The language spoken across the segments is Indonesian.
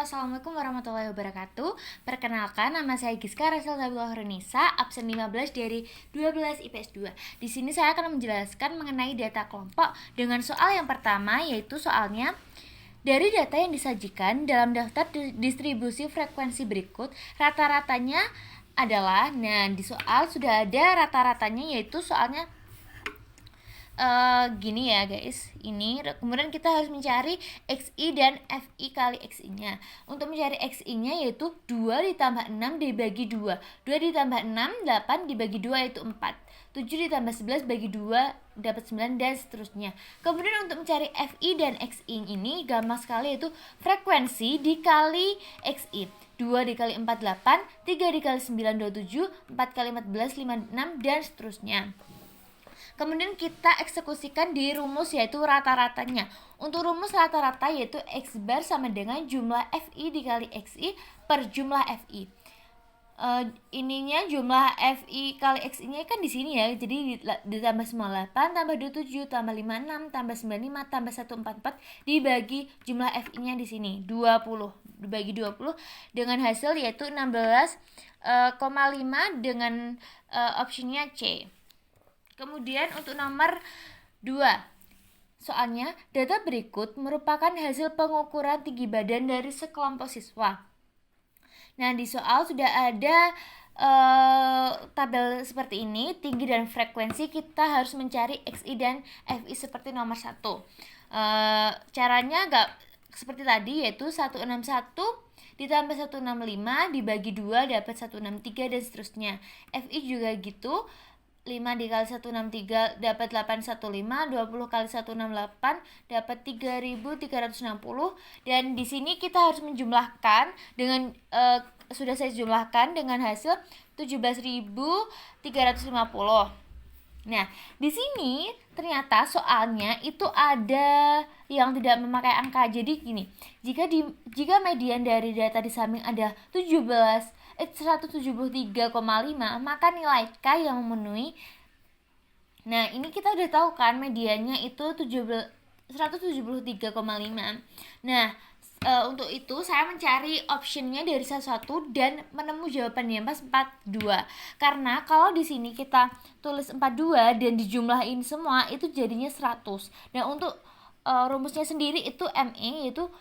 Assalamualaikum warahmatullahi wabarakatuh. Perkenalkan, nama saya Giska Rasel Zabullah Renisa, absen 15 dari 12 IPS 2. Di sini saya akan menjelaskan mengenai data kelompok dengan soal yang pertama, yaitu soalnya dari data yang disajikan dalam daftar distribusi frekuensi berikut, rata-ratanya adalah, di soal sudah ada rata-ratanya, yaitu soalnya gini ya guys, ini kemudian kita harus mencari XI dan FI kali XI nya. Untuk mencari XI nya yaitu 2 ditambah 6 dibagi 2, 2 ditambah 6, 8 dibagi 2 yaitu 4, 7 ditambah 11 bagi 2 dapat 9 dan seterusnya. Kemudian untuk mencari FI dan XI ini gampang sekali, yaitu frekuensi dikali XI. 2 dikali 4 8, 3 dikali 9 27, 4 kali 14 56 dan seterusnya. Kemudian kita eksekusikan di rumus, yaitu rata-ratanya. Untuk rumus rata-rata yaitu X bar sama dengan jumlah FI dikali XI per jumlah FI. Ininya jumlah FI kali XI nya kan di sini ya. Jadi ditambah 98 tambah 27 tambah 56 tambah 95 tambah 144 dibagi jumlah FI nya di sini 20. Dibagi 20 dengan hasil yaitu 16,5 dengan optionnya C. Kemudian untuk nomor 2, soalnya data berikut merupakan hasil pengukuran tinggi badan dari sekelompok siswa. Nah, di soal sudah ada tabel seperti ini, tinggi dan frekuensi. Kita harus mencari XI dan FI seperti nomor 1. Caranya agak seperti tadi, yaitu 161 ditambah 165 dibagi 2 dapat 163 dan seterusnya. FI juga gitu, 5 dikali 163 dapat 815, 20 kali 168 dapat 3360. Dan di sini kita harus menjumlahkan dengan sudah saya jumlahkan dengan hasil 17.350. Nah, di sini ternyata soalnya itu ada yang tidak memakai angka. Jadi gini, jika median dari data di samping ada 173,5, maka nilai K yang memenuhi. Nah, ini kita udah tahu kan mediannya itu 173,5. Nah, untuk itu saya mencari optionnya dari satu dan menemu jawabannya pas 42. Karena kalau di sini kita tulis 42 dan dijumlahin semua itu jadinya 100. Nah, untuk rumusnya sendiri itu ME, yaitu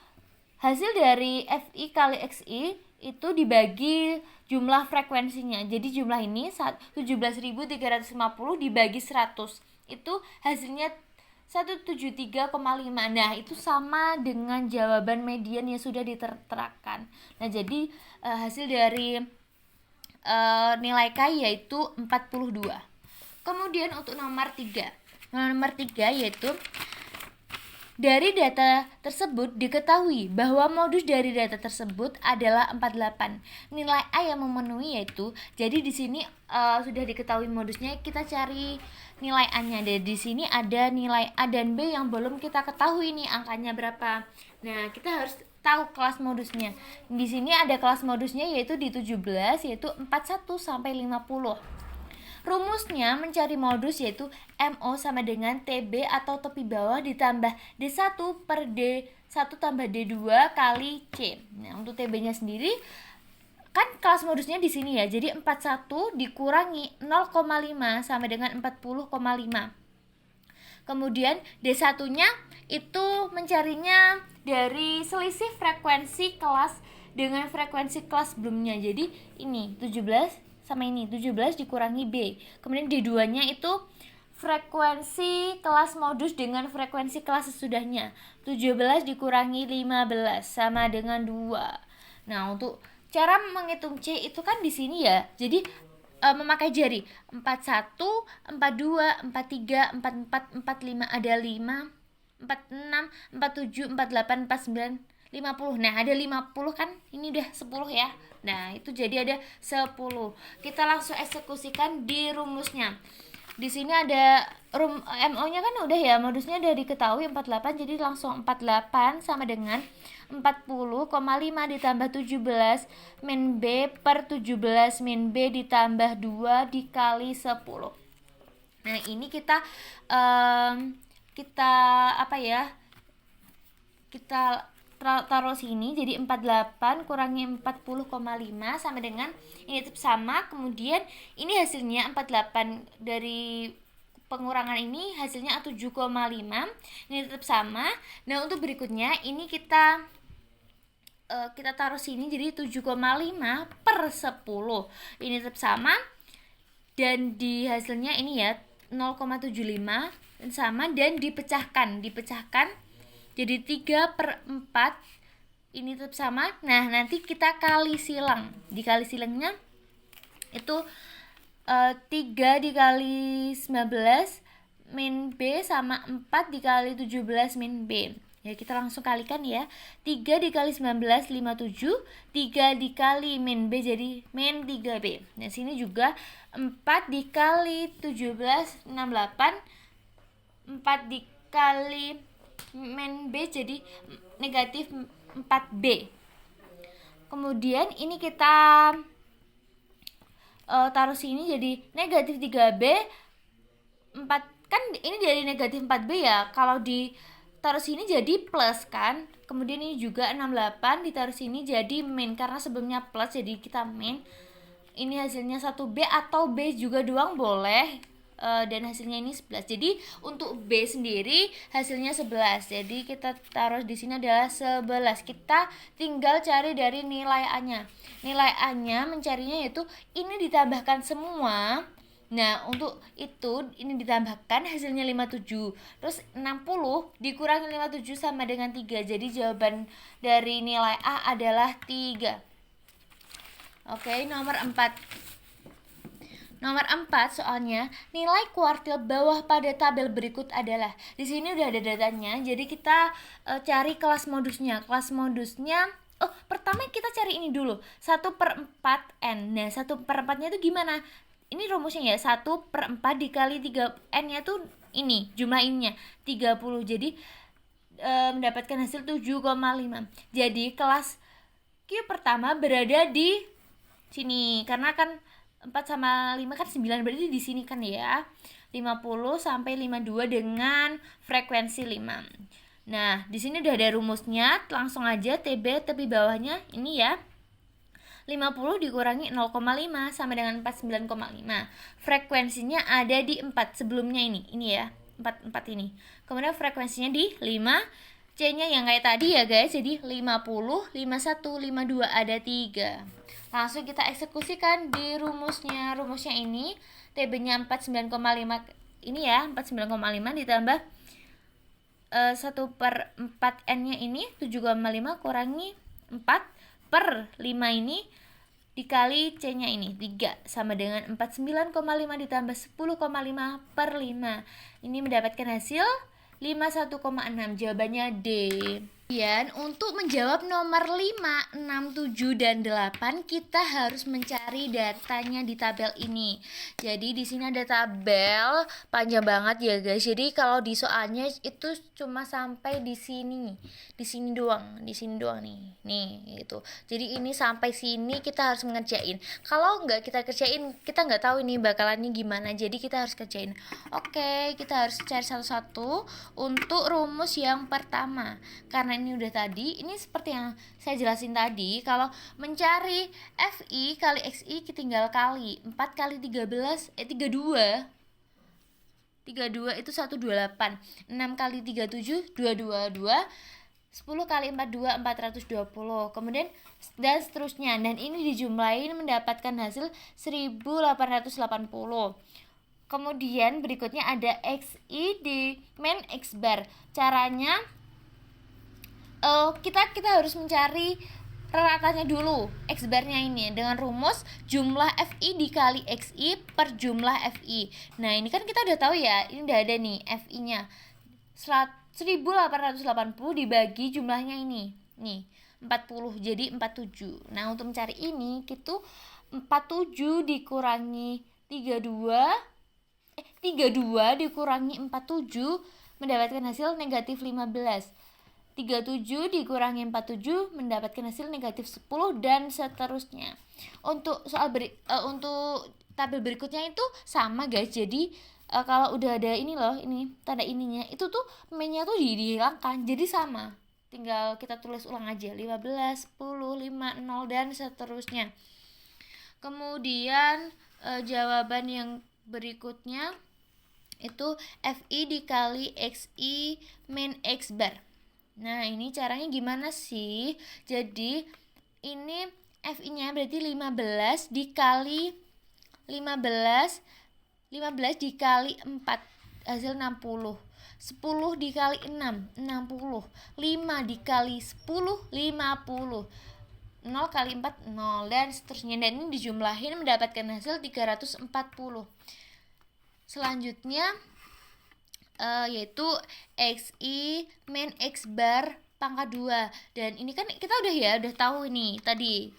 hasil dari FI kali XI itu dibagi jumlah frekuensinya. Jadi jumlah ini 17.350 dibagi 100. Itu hasilnya 173,5. Nah, itu sama dengan jawaban median yang sudah diterterakan. Nah, jadi hasil dari nilai K yaitu 42. Kemudian untuk nomor 3. Nomor 3 yaitu dari data tersebut diketahui bahwa modus dari data tersebut adalah 48. Nilai A yang memenuhi yaitu, jadi di sini sudah diketahui modusnya, kita cari nilai A-nya. Di sini ada nilai A dan B yang belum kita ketahui nih angkanya berapa. Nah, kita harus tahu kelas modusnya. Di sini ada kelas modusnya yaitu di 17, yaitu 41 sampai 50. Rumusnya mencari modus yaitu MO sama dengan TB atau tepi bawah ditambah D1 per D1 tambah D2 kali C. Nah, untuk TB-nya sendiri kan kelas modusnya di sini ya. Jadi 41 dikurangi 0,5 sama dengan 40,5. Kemudian D1-nya itu mencarinya dari selisih frekuensi kelas dengan frekuensi kelas sebelumnya. Jadi ini 17 sama ini 17 dikurangi B. Kemudian D2-nya itu frekuensi kelas modus dengan frekuensi kelas sesudahnya. 17 dikurangi 15 sama dengan 2. Nah, untuk cara menghitung C itu kan di sini ya. Jadi memakai jari 41, 42, 43, 44, 45, ada 5, 46, 47, 48, 49, 50. Nah, ada 50 kan? Ini udah 10 ya. Nah, itu jadi ada 10. Kita langsung eksekusikan di rumusnya. Di sini ada MO-nya kan udah ya, modusnya udah diketahui 48, jadi langsung 48 sama dengan 40,5 ditambah 17 min B per 17 min B ditambah 2 dikali 10. Nah, ini kita kita taruh sini, jadi 48 kurangi 40,5 sama dengan ini tetap sama. Kemudian ini hasilnya 48 dari pengurangan ini hasilnya 7,5, ini tetap sama. Nah untuk berikutnya ini kita taruh sini, jadi 7,5 per 10 ini tetap sama, dan di hasilnya ini ya 0,75 sama, dan dipecahkan jadi 3/4 ini tetap sama. Nah nanti kita kali silang, dikali silangnya itu 3 dikali 19 min B sama 4 dikali 17 min B. Ya kita langsung kalikan ya. 3 dikali 19 57, 3 dikali min B jadi min 3B. Nah sini juga 4 dikali 17 68, 4 dikali min B jadi negatif 4B. Kemudian ini kita taruh sini jadi negatif 3B 4, kan ini jadi negatif 4B ya, kalau ditaruh sini jadi plus kan. Kemudian ini juga 68 ditaruh sini jadi min, karena sebelumnya plus jadi kita min. Ini hasilnya 1B atau B juga doang boleh, dan hasilnya ini 11. Jadi untuk B sendiri hasilnya 11. Jadi kita taruh di sini adalah 11. Kita tinggal cari dari nilai A-nya. Nilai A-nya mencarinya yaitu ini ditambahkan semua. Nah untuk itu ini ditambahkan hasilnya 57. Terus 60 dikurangi 57 sama dengan 3. Jadi jawaban dari nilai A adalah 3. Oke, nomor 4 soalnya nilai kuartil bawah pada tabel berikut adalah. Di sini udah ada datanya. Jadi kita cari kelas modusnya. Pertama kita cari ini dulu, 1/4N. Nah 1/4-nya itu gimana? Ini rumusnya ya, 1/4 dikali 3N-nya tuh ini, jumlah ininya 30. Jadi mendapatkan hasil 7,5. Jadi kelas Q pertama berada di sini, karena kan 4 sama 5 kan 9, berarti di sini kan ya. 50 sampai 52 dengan frekuensi 5. Nah, di sini udah ada rumusnya, langsung aja TB tepi bawahnya ini ya. 50 dikurangi 0,5 sama dengan 49,5. Frekuensinya ada di 4 sebelumnya ini ya, 4 ini. Kemudian frekuensinya di 5, C-nya yang kayak tadi ya guys. Jadi 50, 51, 52 ada 3. Langsung kita eksekusikan di rumusnya. Rumusnya ini TB-nya 49,5 ini ya, 49,5 ditambah 1/4N-nya ini 7,5 kurangi 4 per 5 ini dikali C-nya ini 3 sama dengan 49,5 ditambah 10,5 per 5. Ini mendapatkan hasil 51,6. Jawabannya D. Kemudian untuk menjawab nomor 5, 6, 7 dan 8 kita harus mencari datanya di tabel ini. Jadi di sini ada tabel panjang banget ya guys. Jadi kalau di soalnya itu cuma sampai di sini. Di sini doang nih. Nih gitu. Jadi ini sampai sini kita harus ngerjain. Kalau nggak kita kerjain, kita nggak tahu ini bakalannya gimana. Jadi kita harus kerjain. Oke, kita harus cari satu-satu untuk rumus yang pertama. Karena ini udah tadi, ini seperti yang saya jelasin tadi, kalau mencari FI kali XI kita tinggal kali 4 kali 32 itu 128, 6 kali 37 222, 10 kali 42 420, kemudian dan seterusnya, dan ini dijumlahin mendapatkan hasil 1880. Kemudian berikutnya ada XI di min X bar. Caranya kita harus mencari rataannya dulu, X barnya ini dengan rumus jumlah FI dikali XI per jumlah FI. Nah ini kan kita udah tahu ya, ini udah ada nih FI nya 1880 dibagi jumlahnya ini nih 40 jadi 47. Nah untuk mencari ini kita 47 dikurangi 32 dikurangi 47 mendapatkan hasil negatif 15. 37 dikurangi 47 mendapatkan hasil negatif 10 dan seterusnya. Untuk untuk tabel berikutnya itu sama guys. Jadi kalau udah ada ini loh, ini tanda ininya itu tuh min-nya tuh dihilangkan jadi sama. tinggal kita tulis ulang aja 15, 10, 5, 0 dan seterusnya. Kemudian jawaban yang berikutnya itu FI dikali XI min X bar. Nah ini caranya gimana sih? Jadi ini FI nya berarti 15 dikali 15 dikali 4 hasil 60. 10 dikali 6 60. 5 dikali 10 50. 0 kali 4 0 dan seterusnya, dan ini dijumlahin mendapatkan hasil 340. Selanjutnya yaitu XI min X bar pangkat 2. Dan ini kan kita udah tahu ini tadi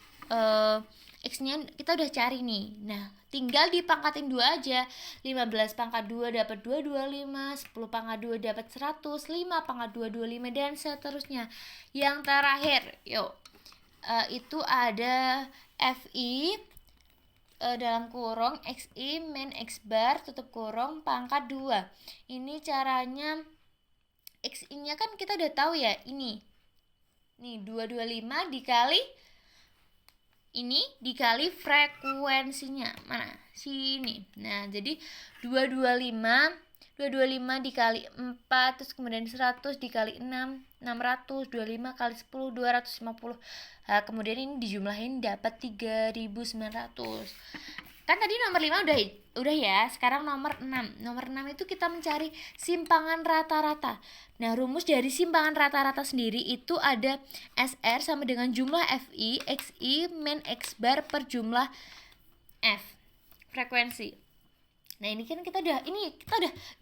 X-nya kita udah cari nih. Nah, tinggal dipangkatin 2 aja. 15 pangkat 2 dapat 225, 10 pangkat 2 dapat 100, 5 pangkat 2 25 dan seterusnya. Yang terakhir, yuk. Itu ada FI dalam kurung XI min X bar tutup kurung pangkat 2. Ini caranya XI nya kan kita udah tahu ya, ini nih 225 dikali ini dikali frekuensinya mana sini. Nah jadi 225 dikali 4 terus kemudian 100 dikali 6 600, 25 kali 10 250. Nah, kemudian ini dijumlahin dapat 3900. Kan tadi nomor 5 udah ya. Sekarang nomor 6. Nomor 6 itu kita mencari simpangan rata-rata. Nah, rumus dari simpangan rata-rata sendiri itu ada SR sama dengan jumlah FI XI min X bar per jumlah F frekuensi. Nah, ini kan kita udah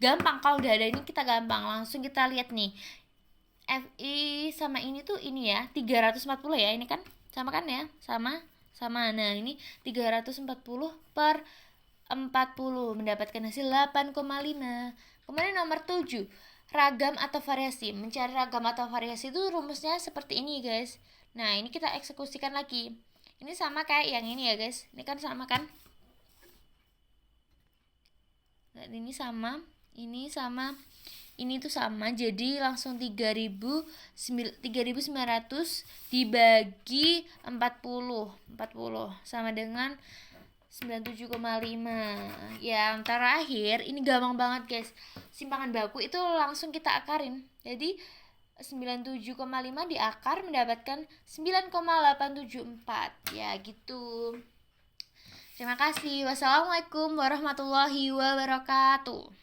gampang. Kalau udah ada ini kita gampang. Langsung kita lihat nih. FI sama ini tuh ini ya 340 ya, ini kan sama kan ya, sama. Nah ini 340 per 40 mendapatkan hasil 8,5. Kemudian nomor 7 ragam atau variasi. Mencari ragam atau variasi itu rumusnya seperti ini guys. Nah ini kita eksekusikan lagi. Ini sama kayak yang ini ya guys. Ini kan sama kan. Dan ini sama. Ini tuh sama, jadi langsung 3.900 dibagi 40 sama dengan 97,5. Yang terakhir ini gampang banget guys, simpangan baku itu langsung kita akarin. Jadi 97,5 diakar mendapatkan 9,874 ya gitu. Terima kasih. Wassalamualaikum warahmatullahi wabarakatuh.